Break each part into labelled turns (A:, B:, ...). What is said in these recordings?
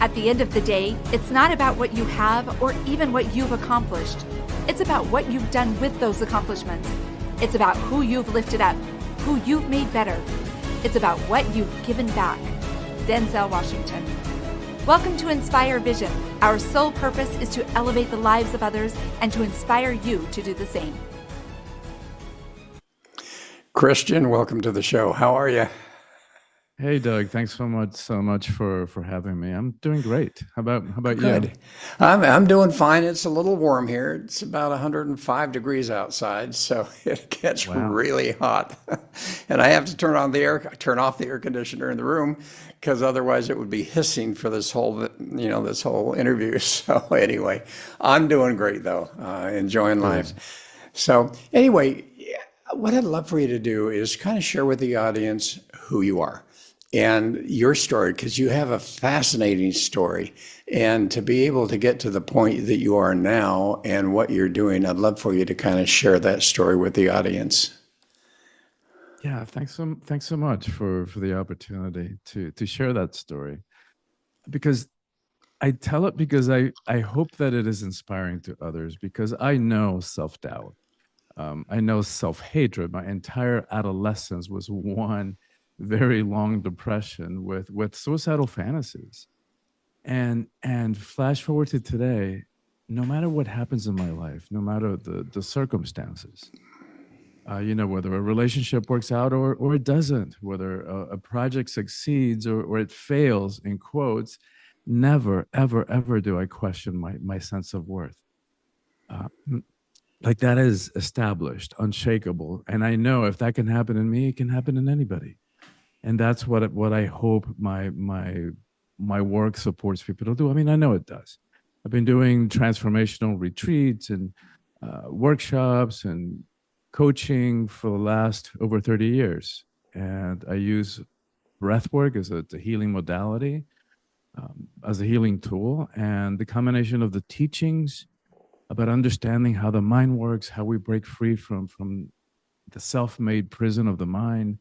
A: At the end of the day, it's not about what you have or even what you've accomplished. It's about what you've done with those accomplishments. It's about who you've lifted up, who you've made better. It's about what you've given back. Denzel Washington. Welcome to Inspire Vision. Our sole purpose is to elevate the lives of others and to inspire you to do the same.
B: Christian, welcome to the show. How are you?
C: Hey Doug, thanks so much for having me. I'm doing great. How about you?
B: Good. I'm doing fine. It's a little warm here. It's about 105 degrees outside, so it gets
C: Wow.
B: really hot. And I have to turn off the air conditioner in the room because otherwise it would be hissing for this whole interview. So anyway, I'm doing great though. Enjoying life.
C: Good.
B: So anyway, what I'd love for you to do is kind of share with the audience who you are and your story, because you have a fascinating story. And to be able to get to the point that you are now and what you're doing, I'd love for you to kind of share that story with the audience.
C: Yeah, thanks so much for the opportunity to share that story. Because I tell it because I hope that it is inspiring to others, because I know self-doubt. I know self-hatred. My entire adolescence was one very long depression with suicidal fantasies. And flash forward to today, no matter what happens in my life, no matter the circumstances, whether a relationship works out or it doesn't, whether a project succeeds or it fails, in quotes, never, ever, ever do I question my sense of worth. Uh, like that is established, unshakable. And I know if that can happen in me, it can happen in anybody. And that's what I hope my work supports people to do. I mean, I know it does. I've been doing transformational retreats and workshops and coaching for the last over 30 years. And I use breath work as a healing modality, as a healing tool. And the combination of the teachings about understanding how the mind works, how we break free from the self-made prison of the mind.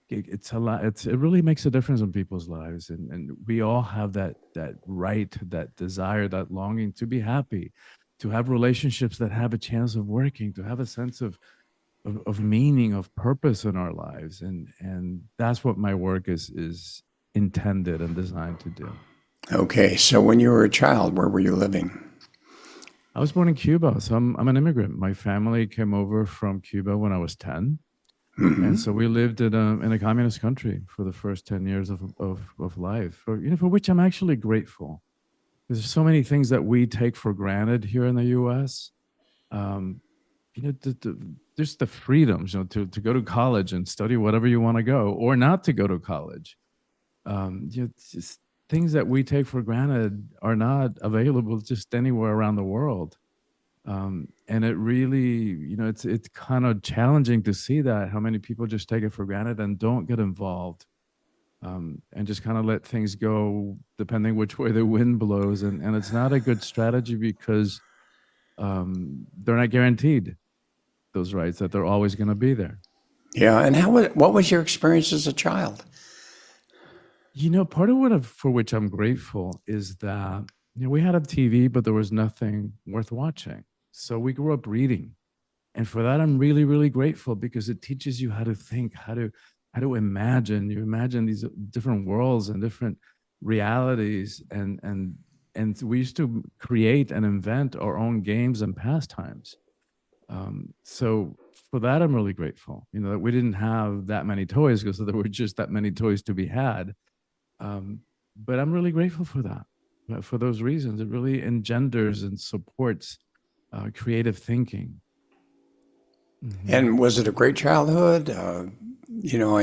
C: It's a lot. It really makes a difference in people's lives, and we all have that right, that desire, that longing to be happy, to have relationships that have a chance of working, to have a sense of meaning, of purpose in our lives, and that's what my work is intended and designed to do.
B: Okay, so when you were a child, where were you living?
C: I was born in Cuba, so I'm an immigrant. My family came over from Cuba when I was 10. And so we lived in a communist country for the first 10 years of life, for which I'm actually grateful. There's so many things that we take for granted here in the U.S. Um, there's the freedoms, to go to college and study whatever you want to go, or not to go to college. Just things that we take for granted are not available just anywhere around the world. And it really, it's kind of challenging to see that how many people just take it for granted and don't get involved, and just kind of let things go depending which way the wind blows. And it's not a good strategy because they're not guaranteed those rights, that they're always going to be there.
B: Yeah, and what was your experience as a child?
C: Part of for which I'm grateful is that we had a TV, but there was nothing worth watching. So we grew up reading, and for that I'm really, really grateful, because it teaches you how to think, how to imagine. You imagine these different worlds and different realities, and we used to create and invent our own games and pastimes. So for that I'm really grateful. That we didn't have that many toys because there were just that many toys to be had. But I'm really grateful for that. For those reasons, it really engenders and supports creative thinking. Mm-hmm.
B: And was it a great childhood? I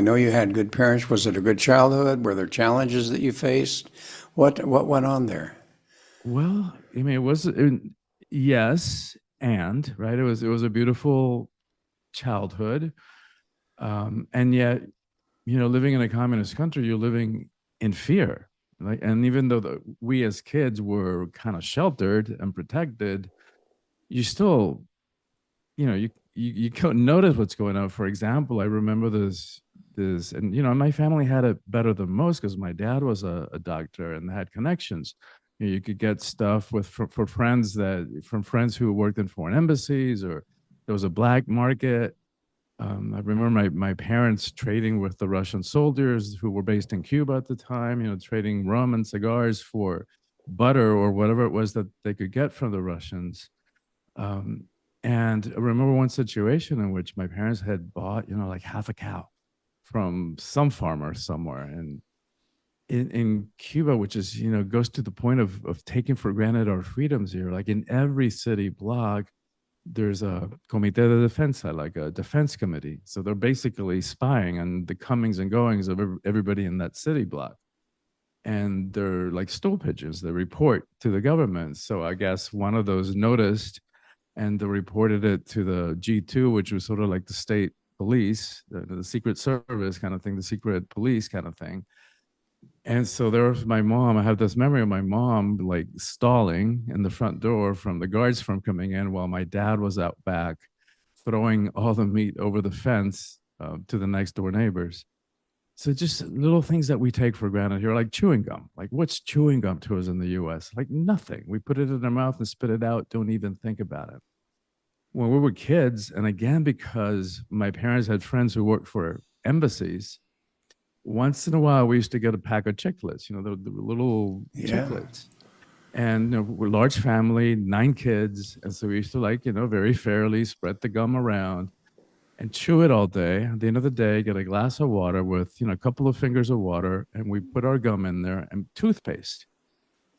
B: know you had good parents. Was it a good childhood? Were there challenges that you faced? What went on there?
C: Well, I mean, yes, and right. It was a beautiful childhood, and yet, living in a communist country, you're living in fear. And even though we as kids were kind of sheltered and protected, you still, you couldn't notice what's going on. For example, I remember this this. And, you know, my family had it better than most because my dad was a doctor and had connections. You know, you could get stuff with for friends that from friends who worked in foreign embassies, or there was a black market. I remember my parents trading with the Russian soldiers who were based in Cuba at the time, you know, trading rum and cigars for butter or whatever it was that they could get from the Russians. Um, and I remember one situation in which my parents had bought, you know, like half a cow from some farmer somewhere. And in Cuba, which is, you know, goes to the point of taking for granted our freedoms here, like in every city block, there's a comité de defensa, like a defense committee. So they're basically spying on the comings and goings of everybody in that city block. And they're like stool pigeons. They report to the government. So I guess one of those noticed and they reported it to the G2, which was sort of like the state police, the Secret Service kind of thing, the secret police kind of thing. And so there was my mom. I have this memory of my mom like stalling in the front door from the guards from coming in while my dad was out back throwing all the meat over the fence to the next door neighbors. So just little things that we take for granted here, like chewing gum. Like what's chewing gum to us in the US? Like nothing. We put it in our mouth and spit it out, don't even think about it. When we were kids, and again, because my parents had friends who worked for embassies, once in a while we used to get a pack of chiclets, you know, the little
B: Yeah.
C: chiclets. And you know, we're a large family, 9 kids. And so we used to like, you know, very fairly spread the gum around and chew it all day. At the end of the day, get a glass of water with, you know, a couple of fingers of water, and we put our gum in there and toothpaste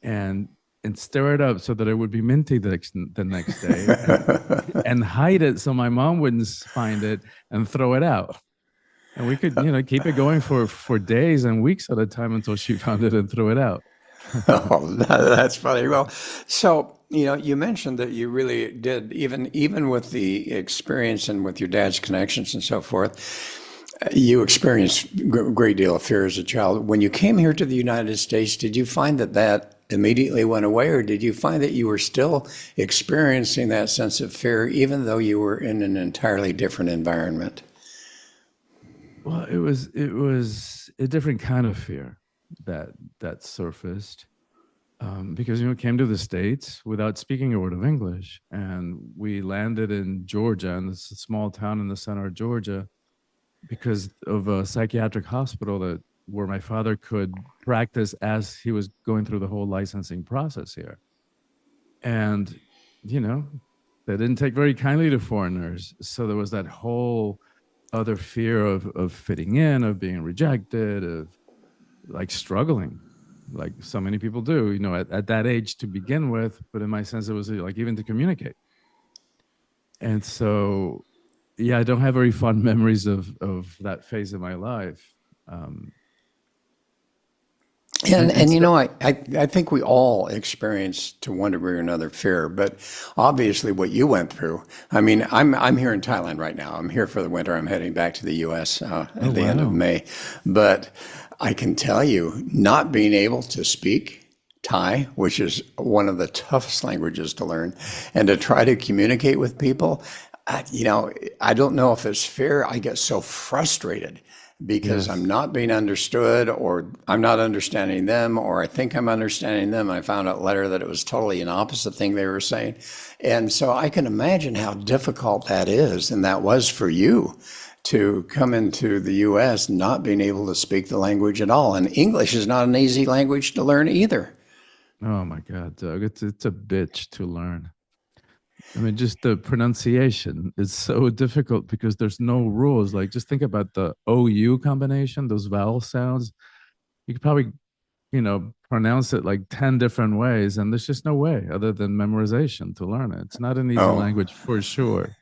C: and stir it up so that it would be minty the next day and hide it so my mom wouldn't find it and throw it out. And we could, you know, keep it going for days and weeks at a time until she found it and threw it out.
B: Oh, that's funny. Well, so, you know, you mentioned that you really did, even with the experience and with your dad's connections and so forth, you experienced a great deal of fear as a child. When you came here to the United States, did you find that that immediately went away, or did you find that you were still experiencing that sense of fear, even though you were in an entirely different environment?
C: Well, it was a different kind of fear that surfaced because, you know, came to the States without speaking a word of English, and we landed in Georgia, and it's a small town in the center of Georgia, because of a psychiatric hospital that where my father could practice as he was going through the whole licensing process here. And, you know, they didn't take very kindly to foreigners. So there was that whole other fear of fitting in, of being rejected, of like struggling, like so many people do, you know, at that age to begin with. But in my sense, it was like even to communicate. And so, yeah, I don't have very fond memories of that phase of my life. Um,
B: And you
C: so,
B: know, I think we all experience to one degree or another fear, but obviously what you went through. I mean, I'm here in Thailand right now. I'm here for the winter. I'm heading back to the U.S.
C: oh
B: At the end of
C: wow,
B: May, but I can tell you, not being able to speak Thai, which is one of the toughest languages to learn, and to try to communicate with people, you know, I don't know if it's fear. I get so frustrated because I'm
C: yes.
B: not being understood, or I'm not understanding them, or I think I'm understanding them. I found out later that it was totally an opposite thing they were saying. And so I can imagine how difficult that is. And that was for you to come into the US not being able to speak the language at all. And English is not an easy language to learn either.
C: Oh my God, Doug, it's a bitch to learn. I mean, just the pronunciation is so difficult because there's no rules. Like, just think about the OU combination, those vowel sounds. You could probably, you know, pronounce it like 10 different ways, and there's just no way other than memorization to learn it. It's not an easy
B: Oh,
C: language for sure.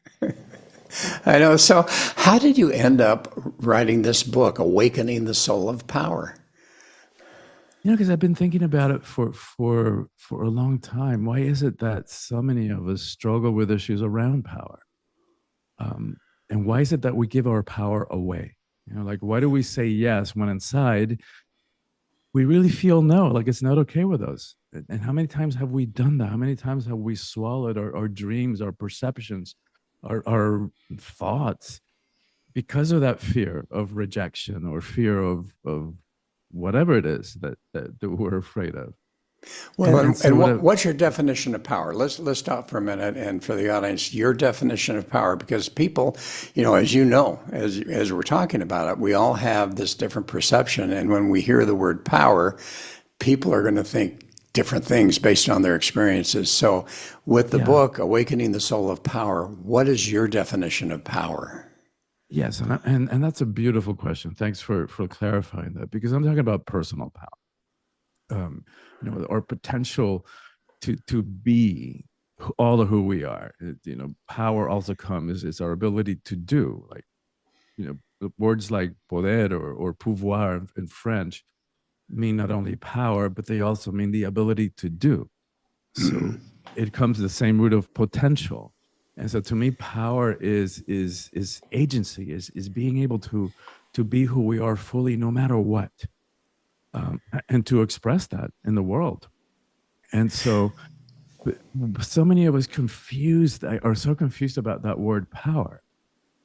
B: I know. So, how did you end up writing this book, Awakening the Soul of Power?
C: You know, because I've been thinking about it for a long time. Why is it that so many of us struggle with issues around power? Um, and why is it that we give our power away? You know, like why do we say yes when inside we really feel no, like it's not okay with us? And how many times have we done that? How many times have we swallowed our dreams, our perceptions, our thoughts because of that fear of rejection or fear of whatever it is that we're afraid of.
B: Well,
C: And
B: and
C: so what
B: what's your definition of power? Let's stop for a minute, and for the audience, your definition of power, because people, as you know, as we're talking about it, we all have this different perception, and when we hear the word power, people are going to think different things based on their experiences. So, with the
C: yeah.
B: book Awakening the Soul of Power, what is your definition of power?
C: Yes, and that's a beautiful question. Thanks for clarifying that, because I'm talking about personal power. Our potential to be all of who we are. Power also comes is our ability to do. Like, words like poder or pouvoir in French mean not only power, but they also mean the ability to do. So it comes to the same root of potential. And so to me, power is agency, is being able to be who we are fully, no matter what, and to express that in the world. And so, so many of us are so confused about that word power.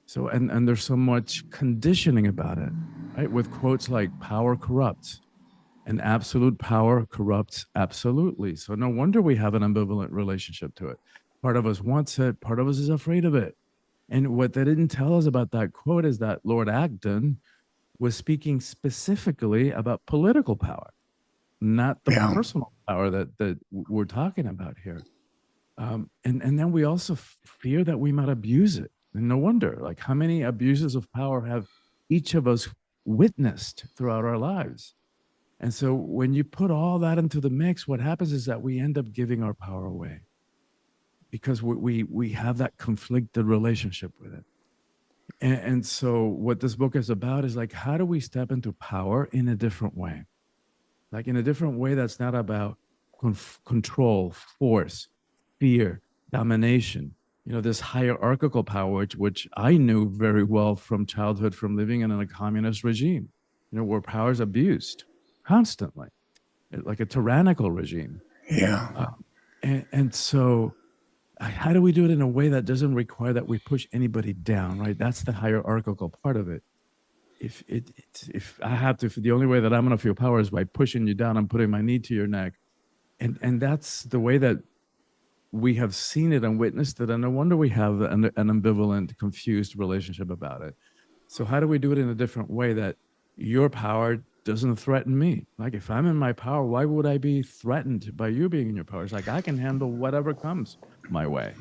C: So and there's so much conditioning about it, right? With quotes like "power corrupts," and absolute power corrupts absolutely. So no wonder we have an ambivalent relationship to it. Part of us wants it, part of us is afraid of it. And what they didn't tell us about that quote is that Lord Acton was speaking specifically about political power, not the
B: Yeah.
C: personal power that we're talking about here. And then we also fear that we might abuse it. And no wonder, like, how many abuses of power have each of us witnessed throughout our lives? And so when you put all that into the mix, what happens is that we end up giving our power away because we have that conflicted relationship with it. And so what this book is about is like, how do we step into power in a different way? Like, in a different way that's not about control, force, fear, domination. This hierarchical power, which I knew very well from childhood, from living in a communist regime, where power is abused constantly, like a tyrannical regime.
B: Yeah.
C: Uh, and so, how do we do it in a way that doesn't require that we push anybody down? Right, that's the hierarchical part of it. If I have to, if the only way that I'm going to feel power is by pushing you down, I'm putting my knee to your neck, and that's the way that we have seen it and witnessed it, and no wonder we have an ambivalent, confused relationship about it. So how do we do it in a different way that your power doesn't threaten me? Like, if I'm in my power, why would I be threatened by you being in your power? It's like I can handle whatever comes my way.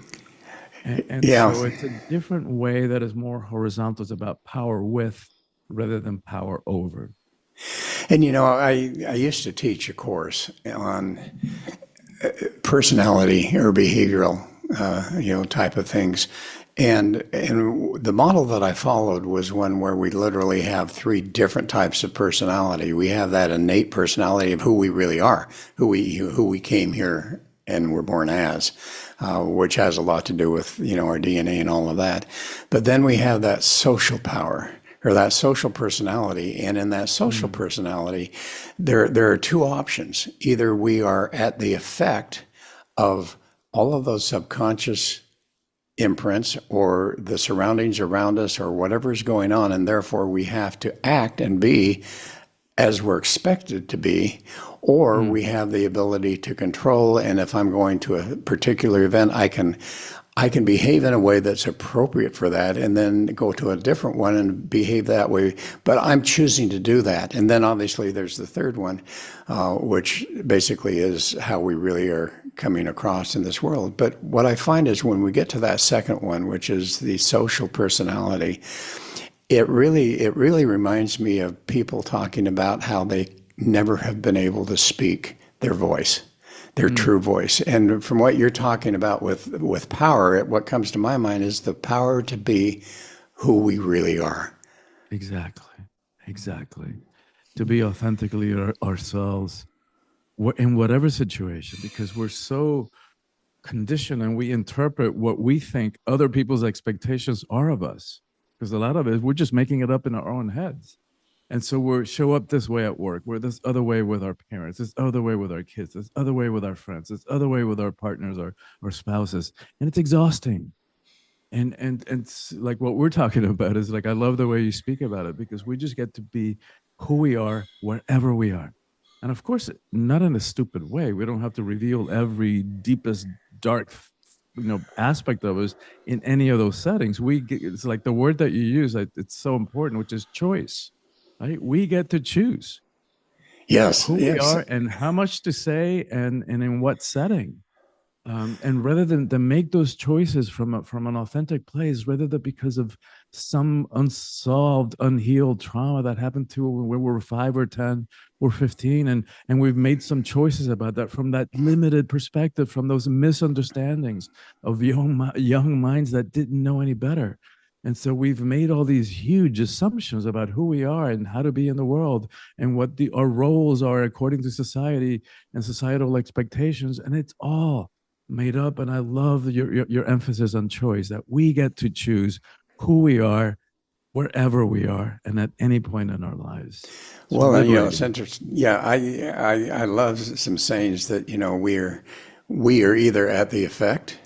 C: And
B: Yeah.
C: so it's a different way that is more horizontal. It's about power with rather than power over.
B: And I used to teach a course on personality or behavioral, type of things. And the model that I followed was one where we literally have three different types of personality. We have that innate personality of who we really are, who we came here and were born as, which has a lot to do with our DNA and all of that. But then we have that social power, or that social personality. And in that social personality, there are two options. Either we are at the effect of all of those subconscious imprints or the surroundings around us or whatever is going on, and therefore we have to act and be as we're expected to be, or we have the ability to control. And if I'm going to a particular event, I can behave in a way that's appropriate for that, and then go to a different one and behave that way. But I'm choosing to do that. And then obviously there's the third one, which basically is how we really are coming across in this world. But what I find is when we get to that second one, which is the social personality, it really reminds me of people talking about how they never have been able to speak their voice, their true voice. And from what you're talking about with power, what comes to my mind is the power to be who we really are.
C: Exactly. Exactly. To be authentically ourselves in whatever situation, because we're so conditioned and we interpret what we think other people's expectations are of us. Because a lot of it, we're just making it up in our own heads. And so we show up this way at work, we're this other way with our parents, this other way with our kids, this other way with our friends, this other way with our partners or spouses. And it's exhausting. Like what we're talking about is like, I love the way you speak about it, because we just get to be who we are wherever we are. And of course, not in a stupid way. We don't have to reveal every deepest dark, aspect of us in any of those settings. It's like the word that you use, it's so important, which is choice, right? We get to choose
B: Yes,
C: who we
B: yes.
C: are and how much to say, and in what setting. And rather than make those choices from an authentic place, rather than because of some unsolved, unhealed trauma that happened to when we were 5 or 10 or 15, and we've made some choices about that from that limited perspective, from those misunderstandings of young minds that didn't know any better. And so we've made all these huge assumptions about who we are and how to be in the world, and what our roles are according to society and societal expectations, and it's all made up. And I love your emphasis on choice, that we get to choose who we are wherever we are and at any point in our lives. It's
B: Well, it's
C: liberating.
B: interesting. Yeah, I love some sayings that, we are either at the effect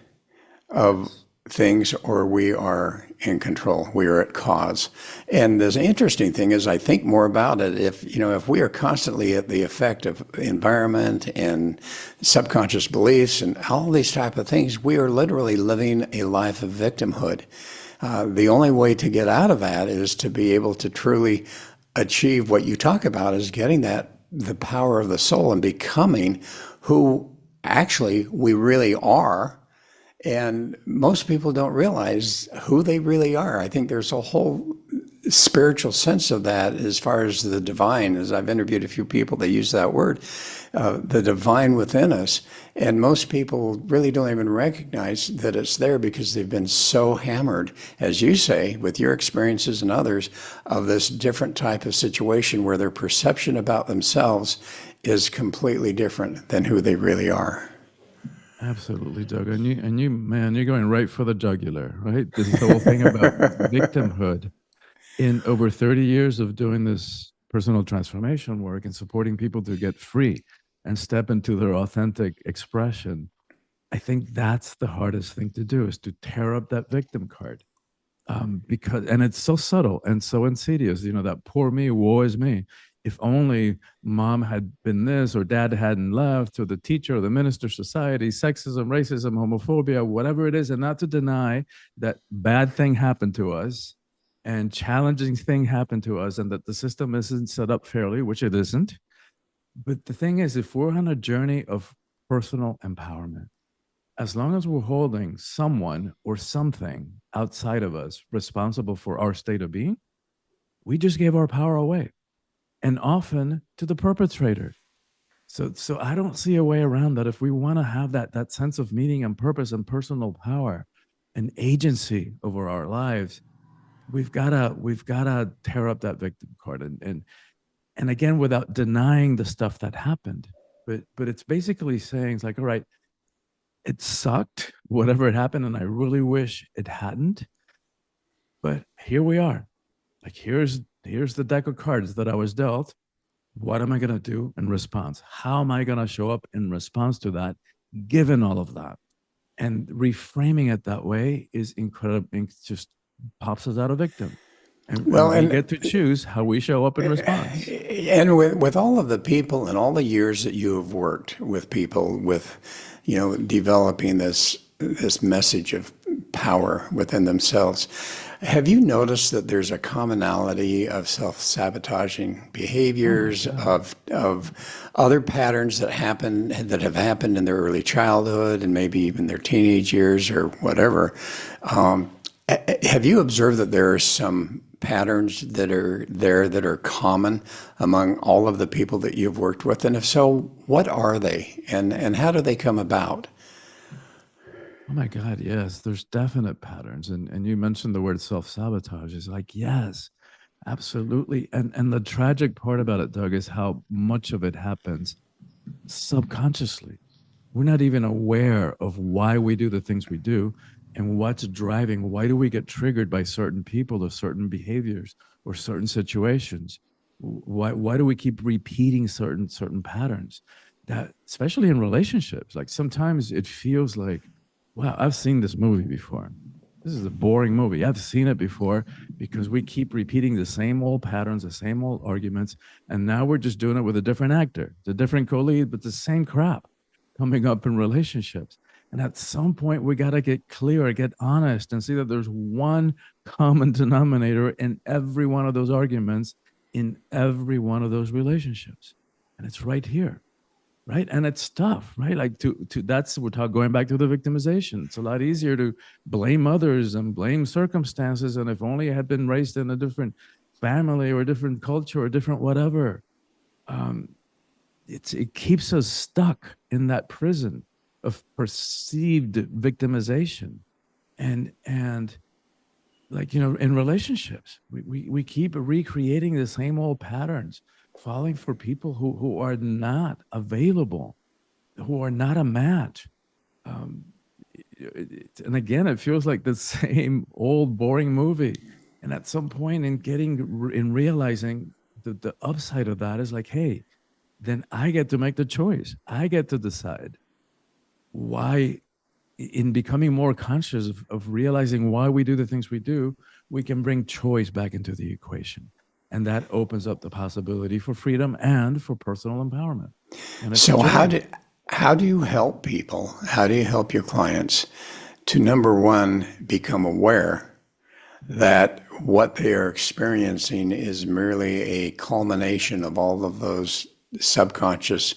B: of things or we are in control. We are at cause. And the interesting thing is, I think more about it. If we are constantly at the effect of environment and subconscious beliefs and all these type of things, we are literally living a life of victimhood. The only way to get out of that is to be able to truly achieve what you talk about, is getting the power of the soul and becoming who actually we really are. And most people don't realize who they really are. I think there's a whole spiritual sense of that as far as the divine. As I've interviewed a few people that use that word, the divine within us. And most people really don't even recognize that it's there, because they've been so hammered, as you say, with your experiences and others, of this different type of situation where their perception about themselves is completely different than who they really are.
C: Absolutely, Doug. And you, man, you're going right for the jugular, right? This whole thing about victimhood. In over 30 years of doing this personal transformation work and supporting people to get free and step into their authentic expression, I think that's the hardest thing to do, is to tear up that victim card. Because, and it's so subtle and so insidious, that poor me, woe is me. If only mom had been this, or dad hadn't left, or the teacher or the minister, society, sexism, racism, homophobia, whatever it is. And not to deny that bad thing happened to us and challenging thing happened to us, and that the system isn't set up fairly, which it isn't. But the thing is, if we're on a journey of personal empowerment, as long as we're holding someone or something outside of us responsible for our state of being, we just gave our power away, and often to the perpetrator. So I don't see a way around that. If we want to have that sense of meaning and purpose and personal power and agency over our lives, we've gotta tear up that victim card, and again, without denying the stuff that happened. But it's basically saying, it's like, all right, it sucked, whatever had happened, and I really wish it hadn't. But here we are. Like, here's the deck of cards that I was dealt. What am I gonna do in response? How am I gonna show up in response to that, given all of that? And reframing it that way is incredible. It just pops us out of victim. And
B: Well,
C: we
B: and
C: get to choose how we show up in response.
B: with all of the people and all the years that you have worked with people, with developing this message of power within themselves, have you noticed that there's a commonality of self-sabotaging
C: Oh my
B: behaviors,
C: God.
B: of other patterns that have happened in their early childhood and maybe even their teenage years or whatever? Have you observed that there are some patterns that are there that are common among all of the people that you've worked with? And if so, what are they, and how do they come about?
C: Oh my God, yes, there's definite patterns. And you mentioned the word self-sabotage. Is like, yes, absolutely. And the tragic part about it, Doug, is how much of it happens subconsciously. We're not even aware of why we do the things we do and what's driving. Why do we get triggered by certain people or certain behaviors or certain situations? Why do we keep repeating certain patterns? That, especially in relationships, like sometimes it feels like, wow, I've seen this movie before. This is a boring movie. I've seen it before because we keep repeating the same old patterns, the same old arguments. And now we're just doing it with a different actor, the different co-lead, but the same crap coming up in relationships. And at some point, we got to get clear, get honest, and see that there's one common denominator in every one of those arguments, in every one of those relationships. And it's right here. Right. And it's tough, right? Like that's, we're talking, going back to the victimization. It's a lot easier to blame others and blame circumstances. And if only I had been raised in a different family or a different culture or different whatever, it keeps us stuck in that prison of perceived victimization. And like, you know, in relationships, we keep recreating the same old patterns, falling for people who are not available, who are not a match. And again, it feels like the same old boring movie. And at some point in realizing the upside of that is like, hey, then I get to make the choice. I get to decide why. In becoming more conscious of realizing why we do the things we do, we can bring choice back into the equation. And that opens up the possibility for freedom and for personal empowerment. And
B: So how do you help people? How do you help your clients to, number one, become aware that what they are experiencing is merely a culmination of all of those subconscious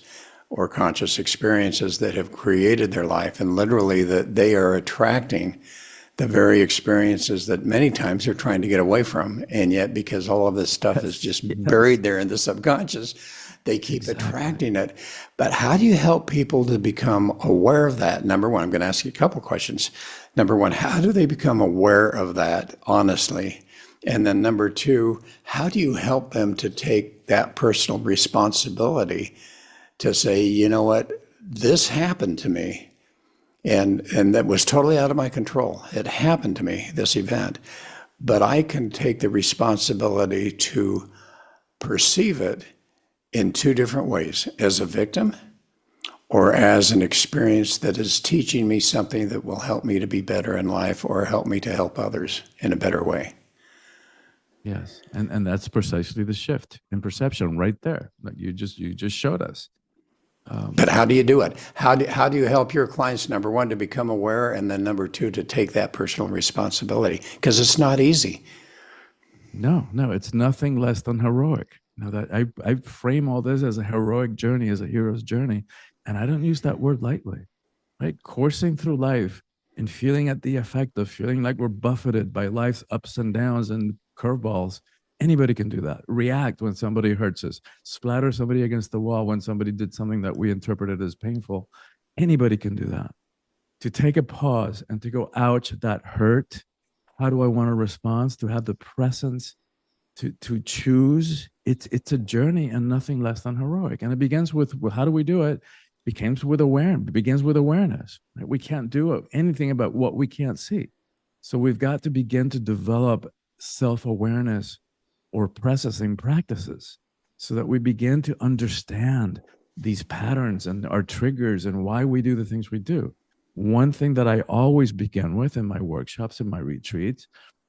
B: or conscious experiences that have created their life, and literally that they are attracting the very experiences that many times they're trying to get away from. And yet, because all of this stuff is just buried there in the subconscious, they keep attracting it. But how do you help people to become aware of that? Number one, I'm going to ask you a couple questions. Number one, how do they become aware of that honestly? And then number two, how do you help them to take that personal responsibility to say, you know what, this happened to me, and that was totally out of my control. It happened to me, this event, but I can take the responsibility to perceive it in two different ways: as a victim or as an experience that is teaching me something that will help me to be better in life or help me to help others in a better way.
C: Yes, and that's precisely the shift in perception right there. Like you just showed us.
B: But how do you do it? How do you help your clients, number one, to become aware, and then number two, to take that personal responsibility? Because it's not easy.
C: No, it's nothing less than heroic. Now that I frame all this as a heroic journey, as a hero's journey, and I don't use that word lightly, right? Coursing through life and feeling at the effect of feeling like we're buffeted by life's ups and downs and curveballs. Anybody can do that. React when somebody hurts us, splatter somebody against the wall when somebody did something that we interpreted as painful. Anybody can do that. To take a pause and to go, ouch, that hurt. How do I want to respond? To have the presence to choose. It's a journey and nothing less than heroic. And it begins with, well, how do we do it? Begins with awareness. It begins with awareness. Right? We can't do anything about what we can't see. So we've got to begin to develop self-awareness or processing practices so that we begin to understand these patterns and our triggers and why we do the things we do. One thing that I always begin with in my workshops and my retreats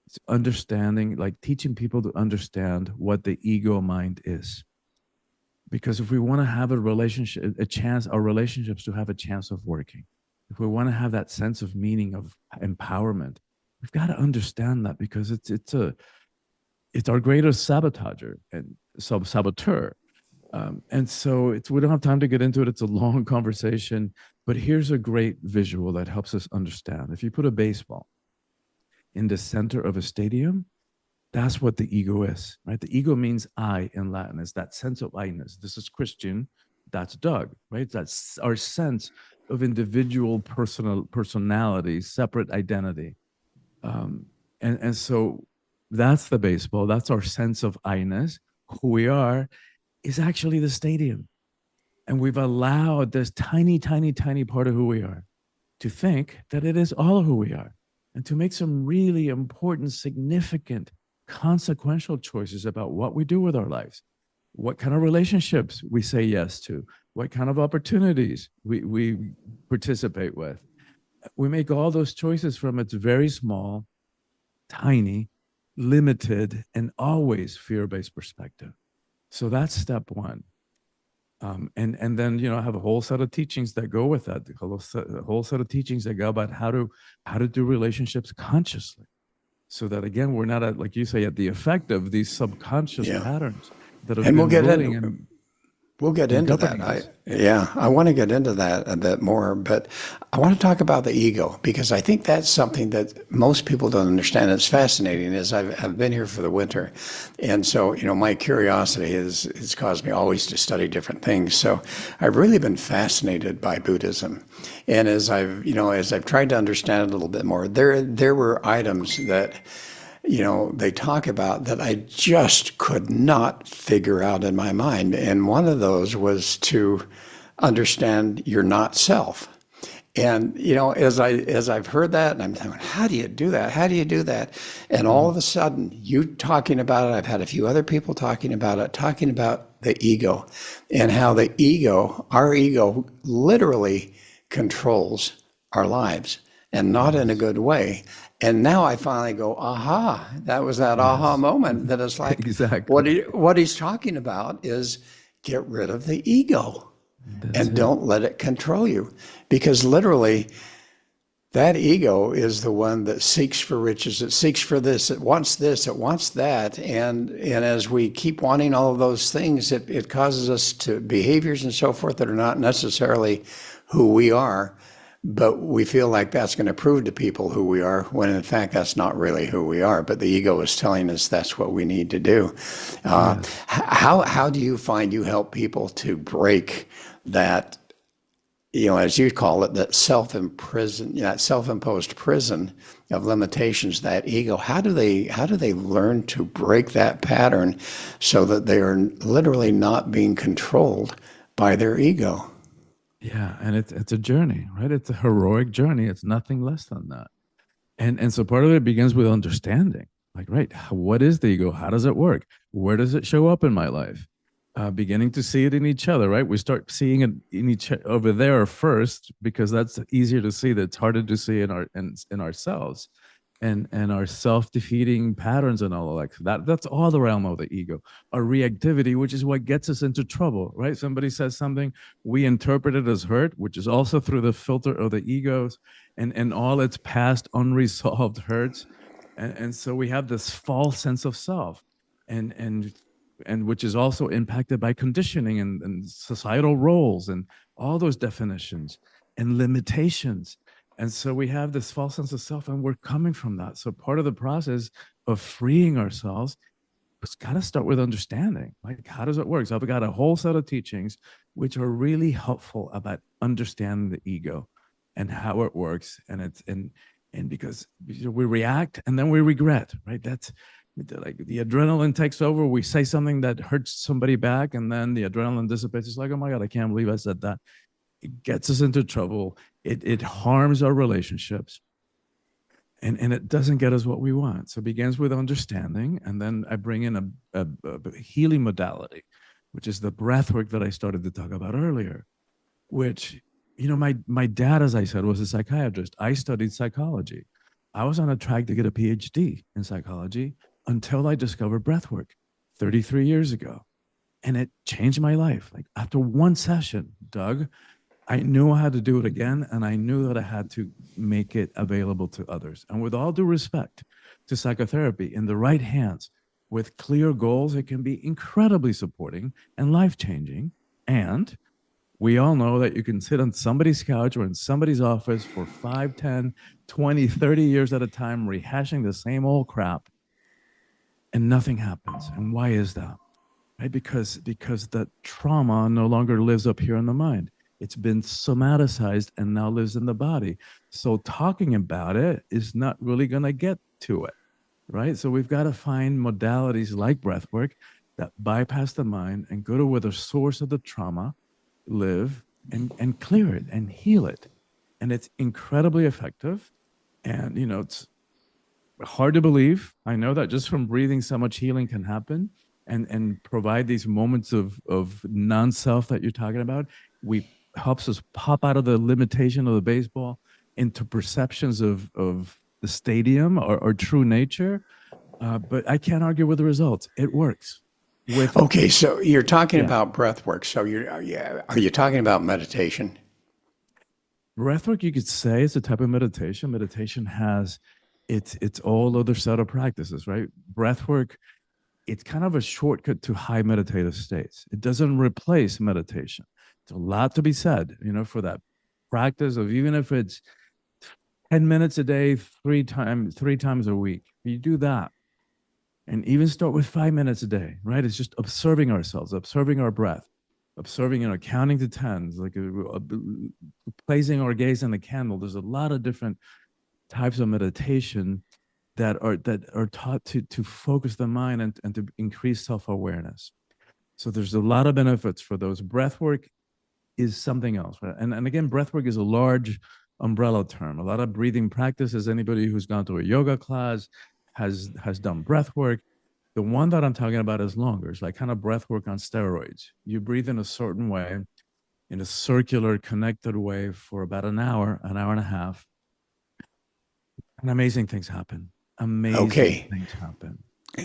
C: is understanding, like teaching people to understand what the ego mind is. Because if we want to have a relationship, our relationships to have a chance of working, if we want to have that sense of meaning, of empowerment, we've got to understand that, because it's our greatest sabotager and saboteur. And so we don't have time to get into it. It's a long conversation, but here's a great visual that helps us understand. If you put a baseball in the center of a stadium, that's what the ego is, right? The ego means I in Latin. It's that sense of I-ness. This is Christian. That's Doug, right? That's our sense of individual personality, separate identity. And so that's the baseball. That's our sense of I-ness. Who we are is actually the stadium. And we've allowed this tiny, tiny, tiny part of who we are to think that it is all of who we are, and to make some really important, significant, consequential choices about what we do with our lives, what kind of relationships we say yes to, what kind of opportunities we participate with. We make all those choices from it's very small tiny, limited, and always fear-based perspective. So that's step one. And then I have a whole set of teachings that go with that. A whole set of teachings that go about how to do relationships consciously, so that again we're not at, like you say, at the effect of these subconscious
B: Yeah.
C: patterns that have
B: And
C: been ruling and
B: we'll get into that.
C: governing us.
B: I want to get into that a bit more, but I want to talk about the ego because I think that's something that most people don't understand. It's fascinating as I've been here for the winter. And so, my curiosity has caused me always to study different things. So I've really been fascinated by Buddhism. And as I've tried to understand it a little bit more, there were items that they talk about that I just could not figure out in my mind. And one of those was to understand your not self. And as I've heard that, and I'm thinking, how do you do that? How do you do that? And all of a sudden, you talking about it, I've had a few other people talking about it, talking about the ego and how our ego literally controls our lives and not in a good way. And now I finally go, aha, that was that aha
C: Yes.
B: moment that is like,
C: Exactly.
B: what he's talking about is get rid of the ego
C: That's
B: and
C: it.
B: don't let it control you. Because literally, that ego is the one that seeks for riches. It seeks for this. It wants this. It wants that. And as we keep wanting all of those things, it causes us to behaviors and so forth that are not necessarily who we are. But we feel like that's going to prove to people who we are, when in fact that's not really who we are. But the ego is telling us that's what we need to do.
C: Yes.
B: How do you find you help people to break that, as you call it, that self-imposed prison of limitations, that ego? How do they learn to break that pattern so that they are literally not being controlled by their ego?
C: Yeah, and it's a journey, right? It's a heroic journey. It's nothing less than that. And so part of it begins with understanding. Like, right, what is the ego? How does it work? Where does it show up in my life? Beginning to see it in each other, right? We start seeing it in each over there first because that's easier to see. That's harder to see in ourselves, and our self-defeating patterns and all of that. That's all the realm of the ego. Our reactivity, which is what gets us into trouble, right? Somebody says something, we interpret it as hurt, which is also through the filter of the egos and all its past unresolved hurts. And so we have this false sense of self, and and and which is also impacted by conditioning and societal roles and all those definitions and limitations. And so we have this false sense of self, and we're coming from that. So part of the process of freeing ourselves, it's got to start with understanding, like, how does it work? So I've got a whole set of teachings which are really helpful about understanding the ego and how it works. And because we react and then we regret, right? That's like the adrenaline takes over. We say something that hurts somebody back, and then the adrenaline dissipates. It's like, oh my God, I can't believe I said that. It gets us into trouble. It harms our relationships, and it doesn't get us what we want. So it begins with understanding, and then I bring in a healing modality, which is the breath work that I started to talk about earlier. Which, my dad, as I said, was a psychiatrist. I studied psychology. I was on a track to get a PhD in psychology until I discovered breath work 33 years ago, and it changed my life. Like, after one session, Doug, I knew I had to do it again, and I knew that I had to make it available to others. And with all due respect to psychotherapy, in the right hands, with clear goals, it can be incredibly supporting and life changing. And we all know that you can sit on somebody's couch or in somebody's office for 5, 10, 20, 30 years at a time, rehashing the same old crap, and nothing happens. And why is that? Right? Because the trauma no longer lives up here in the mind. It's been somaticized and now lives in the body. So talking about it is not really going to get to it, right? So we've got to find modalities like breath work that bypass the mind and go to where the source of the trauma live, and clear it and heal it. And it's incredibly effective. And it's hard to believe. I know that just from breathing, so much healing can happen, and provide these moments of non-self that you're talking about. We helps us pop out of the limitation of the baseball into perceptions of the stadium or true nature. But I can't argue with the results. It works. With
B: Okay, so you're talking
C: yeah,
B: about breath work. So are you talking about meditation?
C: breathwork, you could say, is a type of meditation. Meditation has it's all other set of practices, right? Breathwork, it's kind of a shortcut to high meditative states. It doesn't replace meditation. It's a lot to be said, for that practice of, even if it's 10 minutes a day, three times a week. You do that, and even start with 5 minutes a day, right? It's just observing ourselves, observing our breath, observing, counting to tens, like placing our gaze on the candle. There's a lot of different types of meditation that are taught to focus the mind and to increase self-awareness. So there's a lot of benefits for those. Breath work is something else, right? And again, breath work is a large umbrella term. A lot of breathing practices. Anybody who's gone to a yoga class has done breath work. The one that I'm talking about is longer. It's like kind of breath work on steroids. You breathe in a certain way, in a circular, connected way for about an hour and a half, and amazing things happen. Amazing
B: Okay.
C: things happen.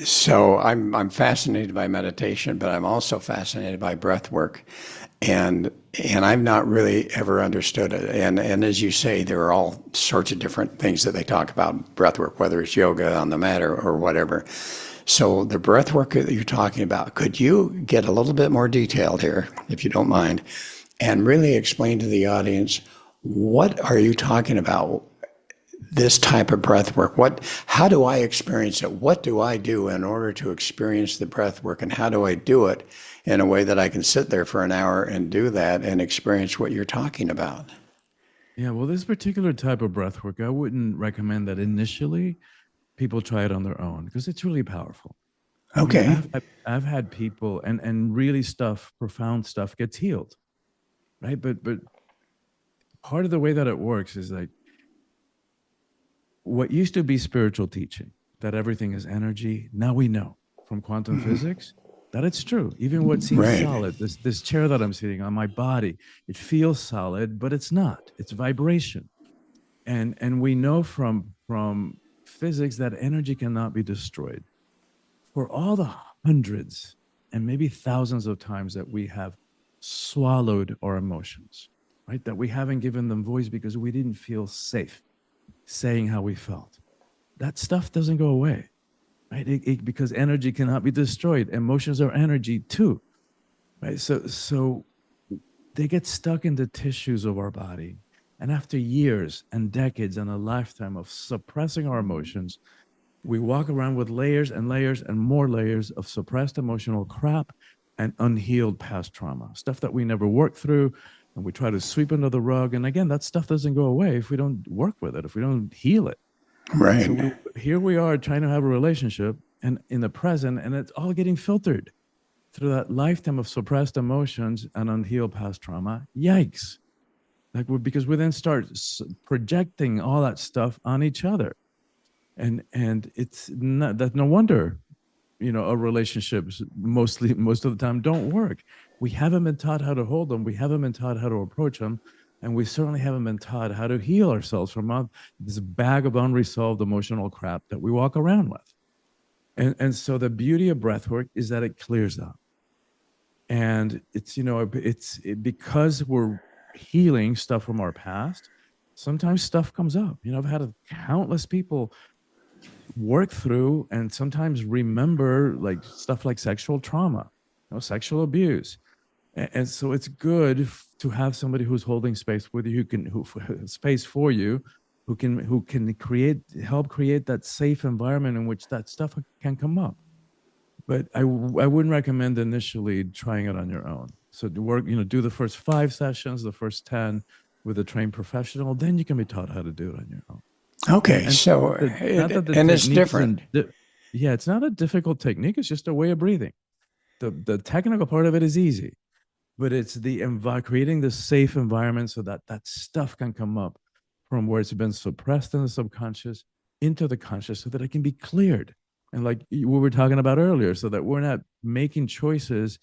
B: So I'm fascinated by meditation, but I'm also fascinated by breath work. And I've not really ever understood it. And as you say, there are all sorts of different things that they talk about breath work, whether it's yoga on the mat or whatever. So the breath work that you're talking about, could you get a little bit more detailed here, if you don't mind, and really explain to the audience, what are you talking about? This type of breath work, how do I experience it? What do I do in order to experience the breath work, and how do I do it in a way that I can sit there for an hour and do that and experience what you're talking about?
C: Yeah, well, this particular type of breath work, I wouldn't recommend that initially people try it on their own, because it's really powerful. I mean,
B: Okay.
C: I've had people and really profound stuff gets healed, right? But part of the way that it works is like what used to be spiritual teaching, that everything is energy. Now we know from quantum physics that it's true. Even what seems
B: Right.
C: solid, this chair that I'm sitting on, my body, it feels solid, but it's not. It's vibration. And we know from physics that energy cannot be destroyed. For all the hundreds and maybe thousands of times that we have swallowed our emotions, right? That we haven't given them voice because we didn't feel safe saying how we felt. That stuff doesn't go away, right? Because energy cannot be destroyed. Emotions are energy too, right? So they get stuck in the tissues of our body. And after years and decades and a lifetime of suppressing our emotions, we walk around with layers and layers and more layers of suppressed emotional crap and unhealed past trauma, stuff that we never worked through. And we try to sweep under the rug. And again, that stuff doesn't go away if we don't work with it, if we don't heal it. And so
B: Right.
C: here we are trying to have a relationship and in the present, and it's all getting filtered through that lifetime of suppressed emotions and unhealed past trauma. Yikes. Because we then start projecting all that stuff on each other. And it's not that, no wonder, our relationships most of the time don't work. We haven't been taught how to hold them. We haven't been taught how to approach them. And we certainly haven't been taught how to heal ourselves from this bag of unresolved emotional crap that we walk around with. And so the beauty of breath work is that it clears that. And because we're healing stuff from our past, sometimes stuff comes up. I've had countless people work through and sometimes remember like stuff like sexual trauma, sexual abuse. And so it's good to have somebody who's holding space with you, who space for you, who can help create that safe environment in which that stuff can come up. But I wouldn't recommend initially trying it on your own. So to work, do the first 5 sessions, the first 10 with a trained professional, then you can be taught how to do it on your own.
B: Okay.
C: And
B: So,
C: not that the
B: and it's
C: technique
B: different.
C: isn't, yeah, it's not a difficult technique. It's just a way of breathing. The technical part of it is easy, but it's creating the safe environment so that that stuff can come up from where it's been suppressed in the subconscious into the conscious, so that it can be cleared. And like we were talking about earlier, so that we're not making choices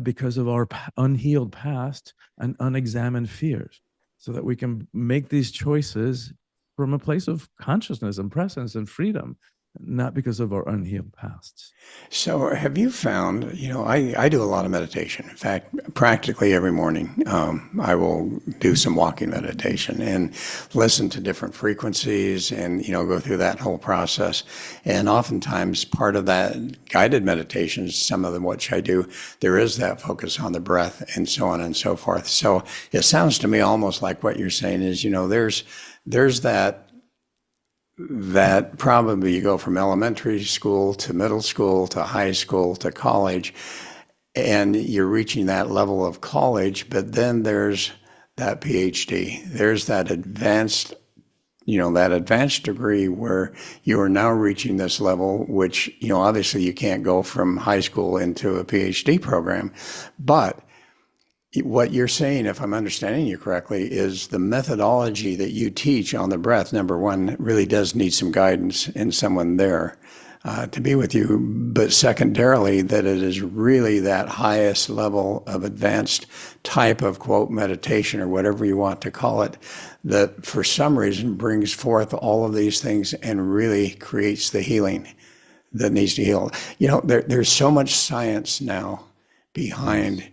C: because of our unhealed past and unexamined fears, so that we can make these choices from a place of consciousness and presence and freedom, not because of our unhealed pasts.
B: So, have you found, I do a lot of meditation. In fact, practically every morning, I will do some walking meditation and listen to different frequencies and, go through that whole process. And oftentimes, part of that guided meditation, some of them which I do, there is that focus on the breath and so on and so forth. So, it sounds to me almost like what you're saying is, there's that probably you go from elementary school to middle school to high school to college, and you're reaching that level of college, but then there's that PhD. There's that advanced degree where you are now reaching this level, which, obviously you can't go from high school into a PhD program. But what you're saying, if I'm understanding you correctly, is the methodology that you teach on the breath, number one, really does need some guidance and someone there to be with you. But secondarily, that it is really that highest level of advanced type of, quote, meditation or whatever you want to call it, that for some reason brings forth all of these things and really creates the healing that needs to heal. There's so much science now behind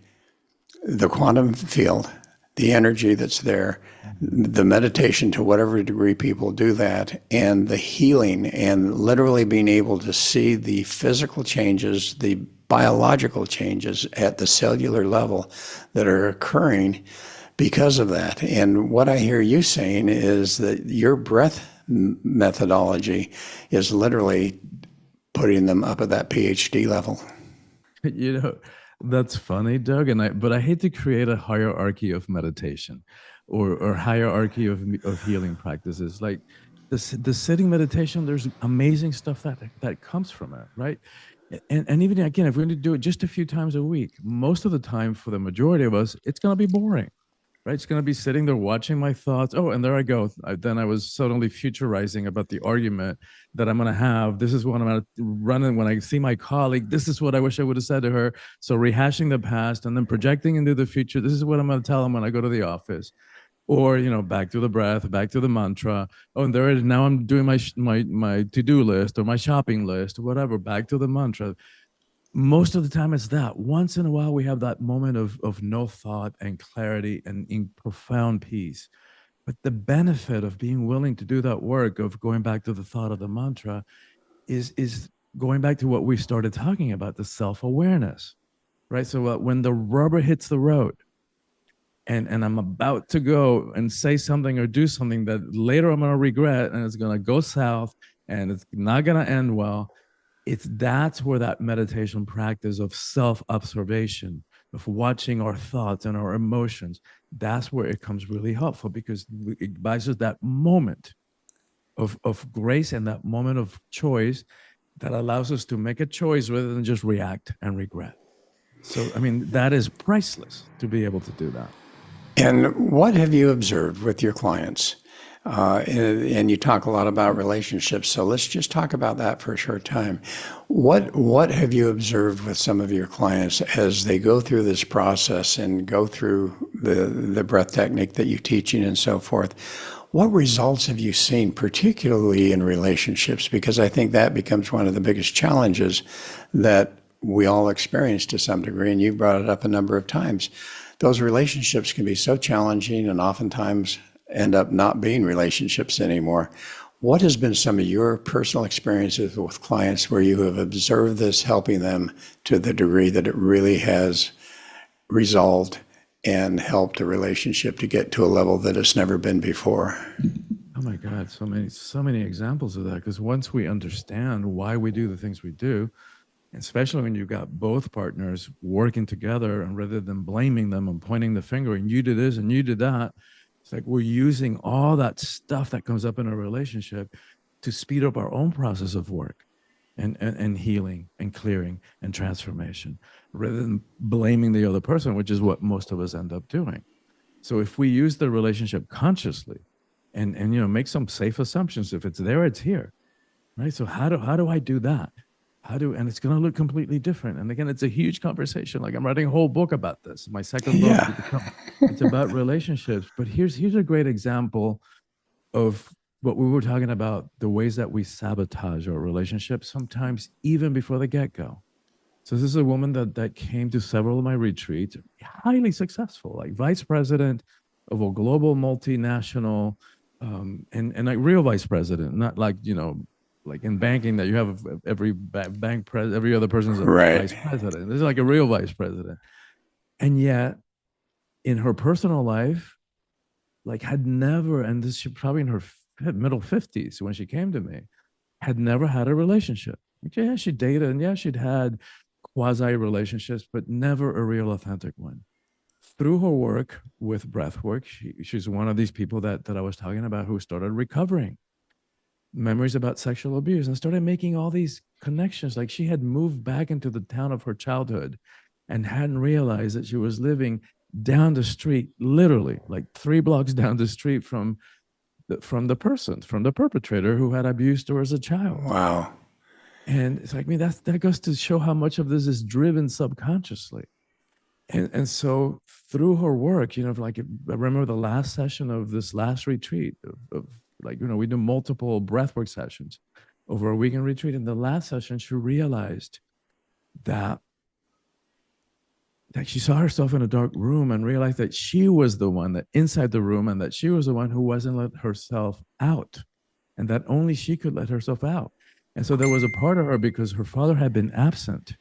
B: the quantum field, the energy that's there, the meditation to whatever degree people do that, and the healing and literally being able to see the physical changes, the biological changes at the cellular level that are occurring because of that. And what I hear you saying is that your breath methodology is literally putting them up at that PhD level.
C: You know, that's funny, Doug. But I hate to create a hierarchy of meditation or hierarchy of healing practices. Like the sitting meditation, there's amazing stuff that comes from it, right? And even again, if we're going to do it just a few times a week, most of the time for the majority of us, it's going to be boring. Right, it's going to be sitting there watching my thoughts. Oh, and there I go. Then I was suddenly futurizing about the argument that I'm going to have. This is what I'm going to run when I see my colleague. This is what I wish I would have said to her. So rehashing the past and then projecting into the future. This is what I'm going to tell them when I go to the office. Or back to the breath, back to the mantra. Oh, and there it is. Now I'm doing my to-do list or my shopping list or whatever. Back to the mantra. Most of the time it's that. Once in a while we have that moment of no thought and clarity and in profound peace. But the benefit of being willing to do that work of going back to the thought of the mantra is going back to what we started talking about, the self-awareness, right? So when the rubber hits the road and I'm about to go and say something or do something that later I'm going to regret and it's going to go south and it's not going to end well, that's where that meditation practice of self-observation, of watching our thoughts and our emotions, that's where it comes really helpful, because it buys us that moment of grace and that moment of choice that allows us to make a choice rather than just react and regret. So, I mean, that is priceless to be able to do that.
B: And what have you observed with your clients? And you talk a lot about relationships, so let's just talk about that for a short time. What have you observed with some of your clients as they go through this process and go through the breath technique that you're teaching and so forth? What results have you seen, particularly in relationships? Because I think that becomes one of the biggest challenges that we all experience to some degree, and you brought it up a number of times. Those relationships can be so challenging and oftentimes end up not being relationships anymore. What has been some of your personal experiences with clients where you have observed this helping them to the degree that it really has resolved and helped a relationship to get to a level that it's never been before?
C: Oh my God, so many examples of that. Because once we understand why we do the things we do, especially when you've got both partners working together, and rather than blaming them and pointing the finger and you did this and you did that, it's like we're using all that stuff that comes up in a relationship to speed up our own process of work and healing and clearing and transformation, rather than blaming the other person, which is what most of us end up doing. So if we use the relationship consciously and make some safe assumptions, if it's there, it's here, right? So how do I do that? And it's going to look completely different. And again, it's a huge conversation. Like I'm writing a whole book about this. My second book, it's about relationships. But here's a great example of what we were talking about, the ways that we sabotage our relationships, sometimes even before the get-go. So this is a woman that came to several of my retreats, highly successful, like vice president of a global multinational, and like real vice president, not like, like in banking that you have every bank pres every other person's a
B: Right.
C: vice president. This is like a real vice president, and yet in her personal life, like had never, and this she probably in her middle 50s when she came to me, had never had a relationship. Like, yeah, she dated and yeah, she'd had quasi relationships, but never a real authentic one. Through her work with breath work, she's one of these people that I was talking about who started recovering memories about sexual abuse and started making all these connections. Like she had moved back into the town of her childhood and hadn't realized that she was living down the street, literally like 3 blocks down the street from the perpetrator who had abused her as a child.
B: Wow.
C: And it's like, I mean, that goes to show how much of this is driven subconsciously. And so through her work, like I remember the last session of this last retreat of like, we do multiple breathwork sessions over a weekend retreat. In the last session, she realized that she saw herself in a dark room and realized that she was the one that inside the room, and that she was the one who wasn't let herself out, and that only she could let herself out. And so there was a part of her, because her father had been absent,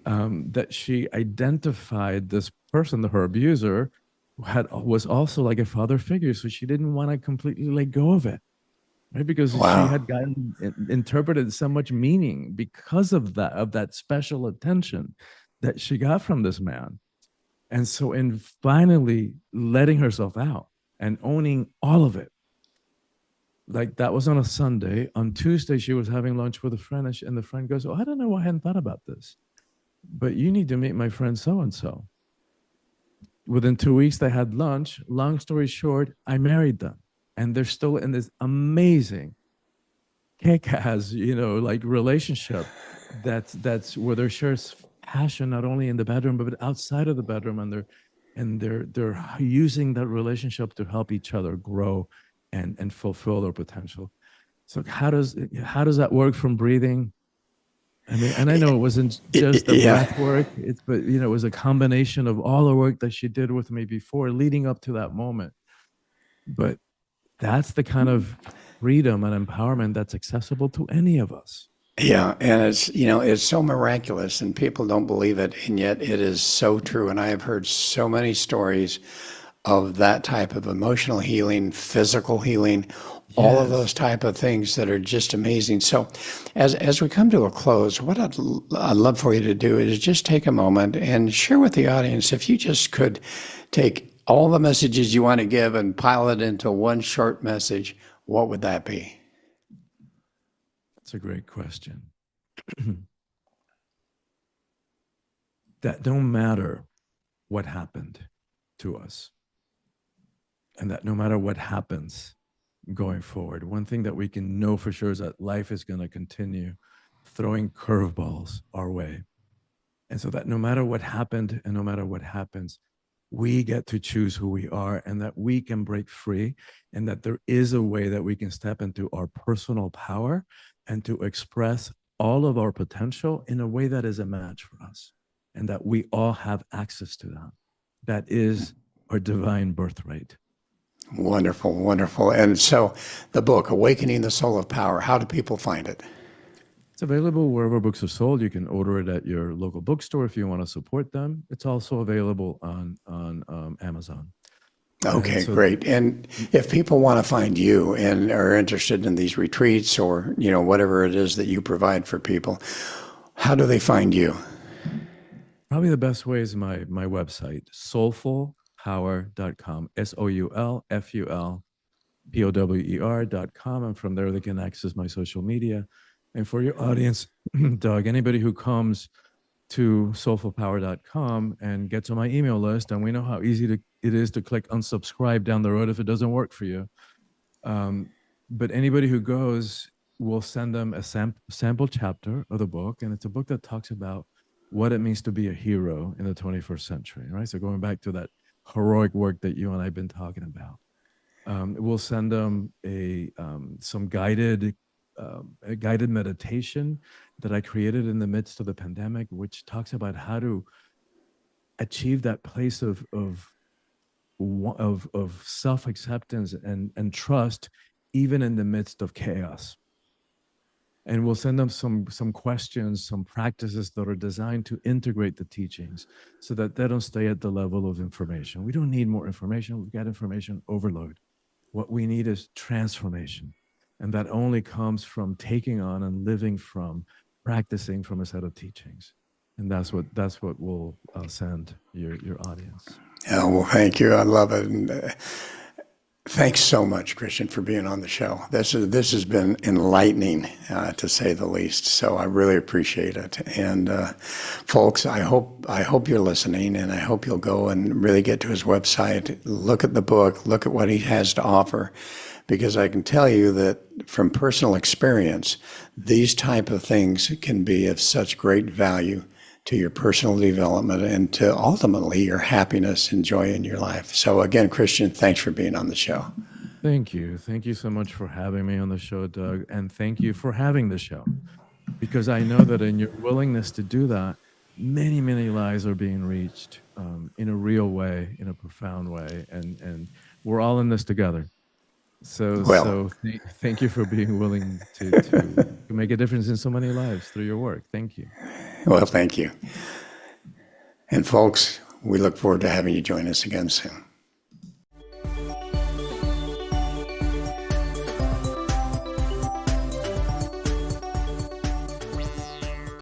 C: that she identified this person, her abuser, was also like a father figure. So she didn't want to completely let go of it, right? Because she
B: Wow.
C: had gotten interpreted so much meaning because of that special attention that she got from this man. And so in finally letting herself out and owning all of it, like that was on a Sunday. On Tuesday, she was having lunch with a friend, and the friend goes, "Oh, I don't know why I hadn't thought about this, but you need to meet my friend so-and-so." Within 2 weeks, they had lunch. Long story short, I married them. And they're still in this amazing kick-ass, like relationship that's where they share passion, not only in the bedroom, but outside of the bedroom. And they're using that relationship to help each other grow and fulfill their potential. So how does that work from breathing? I mean, and I know it wasn't just the
B: Yeah.
C: breath work, but it was a combination of all the work that she did with me before leading up to that moment. But that's the kind of freedom and empowerment that's accessible to any of us.
B: Yeah, and it's so miraculous and people don't believe it, and yet it is so true. And I have heard so many stories of that type of emotional healing, physical healing, all of those
C: Yes.
B: type of things that are just amazing. So as we come to a close, what I'd love for you to do is just take a moment and share with the audience, if you just could take all the messages you want to give and pile it into one short message, what would that be?
C: That's a great question. That no matter what happened to us, and that no matter what happens going forward, one thing that we can know for sure is that life is going to continue throwing curveballs our way. And so that no matter what happened and no matter what happens, we get to choose who we are, and that we can break free, and that there is a way that we can step into our personal power and to express all of our potential in a way that is a match for us, and that we all have access to that. That is our divine birthright.
B: Wonderful, wonderful. And so the book, Awakening the Soul of Power, how do people find it?
C: It's available wherever books are sold. You can order it at your local bookstore if you want to support them. It's also available on Amazon. And
B: Okay,
C: so,
B: great. And if people want to find you and are interested in these retreats or, whatever it is that you provide for people, how do they find you?
C: probably the best way is my website, soulfulpower.com, soulfulpower.com. And from there, they can access my social media. And for your audience, Doug, anybody who comes to soulfulpower.com and gets on my email list, and we know how easy it is to click unsubscribe down the road if it doesn't work for you. But anybody who goes, will send them a sample chapter of the book. And it's a book that talks about what it means to be a hero in the 21st century, right? So going back to that heroic work that you and I have been talking about. We'll send them some a guided meditation that I created in the midst of the pandemic, which talks about how to achieve that place of self acceptance and trust, even in the midst of chaos. And we'll send them some questions, some practices that are designed to integrate the teachings so that they don't stay at the level of information. We don't need more information. We've got information overload. What we need is transformation. And that only comes from taking on and living from, practicing from a set of teachings. And that's what we'll send your audience.
B: Yeah, well, thank you. I love it. And, thanks so much, Christian, for being on the show. This has been enlightening, to say the least. So I really appreciate it. And folks, I hope you're listening, and I hope you'll go and really get to his website, look at the book, look at what he has to offer, because I can tell you that from personal experience, these type of things can be of such great value to your personal development and to ultimately your happiness and joy in your life. So again, Christian, thanks for being on the show.
C: Thank you. Thank you so much for having me on the show, Doug. And thank you for having the show, because I know that in your willingness to do that, many, many lives are being reached in a real way, in a profound way. And we're all in this together. So thank you for being willing to make a difference in so many lives through your work. Thank you.
B: Well, thank you. And folks, we look forward to having you join us again soon.